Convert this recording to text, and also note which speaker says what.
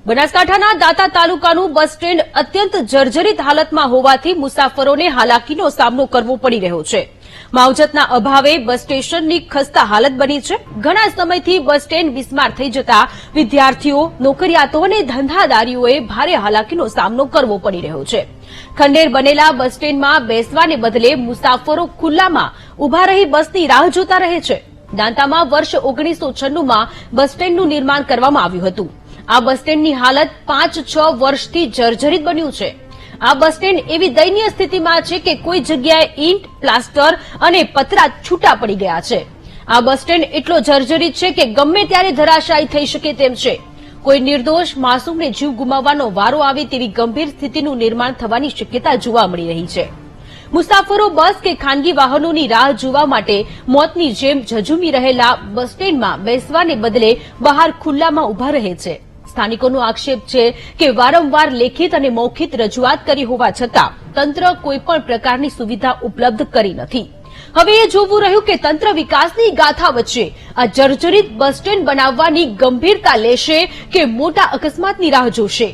Speaker 1: બનાસકાંઠાના દાંતા તાલુકાનું bus stand અત્યંત જર્જરિત હાલતમાં હોવાથી મુસાફરોને હાલાકીનો સામનો કરવો પડી રહ્યો છે। માવજતના અભાવે બસ સ્ટેશનની ખસ્તા હાલત બની છે। ઘણા સમયથી બસ સ્ટેન્ડ બિસ્માર થઈ જતા વિદ્યાર્થીઓ, નોકરિયાતો અને ધંધાદારીઓએ ભારે હાલાકીનો સામનો કરવો પડી રહ્યો છે। ખંડેર બનેલા બસ સ્ટેન્ડમાં બેસવાને બદલે મુસાફરો ખુલ્લામાં ઉભા રહી બસની રાહ જોતા રહે છે। દાંતામાં વર્ષ 1996માં બસ સ્ટેન્ડનું નિર્માણ કરવામાં આવ્યું હતું। આ બસ સ્ટેન્ડની હાલત 5-6 વર્ષથી જર્જરિત બન્યું છે। આ બસ સ્ટેન્ડ એવી દયનીય સ્થિતિમાં છે કે કોઈ જગ્યાએ ઈંટ, પ્લાસ્ટર અને પતરા છૂટા પડી ગયા છે। આ બસ સ્ટેન્ડ એટલો જર્જરિત છે કે ગમે ત્યારે ધરાશાયી થઈ શકે તેમ છે। કોઈ નિર્દોષ માસૂમને જીવ ગુમાવવાનો વારો આવે તેવી ગંભીર સ્થિતિનું નિર્માણ થવાની શક્યતા જોવા મળી રહી છે। મુસાફરો બસ કે ખાનગી વાહનોની રાહ જોવા માટે મોતની જેમ ઝઝૂમી રહેલા બસ સ્ટેન્ડમાં બેસવાને બદલે બહાર ખુલ્લામાં ઉભા રહે છે। સ્થાનિકોનો આક્ષેપ છે કે વારંવાર લેખિત અને મૌખિક રજૂઆત કરી હોવા છતાં તંત્ર કોઈપણ પ્રકારની સુવિધા ઉપલબ્ધ કરી નથી। હવે એ જોવું રહ્યું કે તંત્ર વિકાસની ગાથા વચ્ચે આ જર્જરિત બસ સ્ટેન્ડ બનાવવાની ગંભીરતા લેશે કે મોટા અકસ્માતની રાહ જોશે।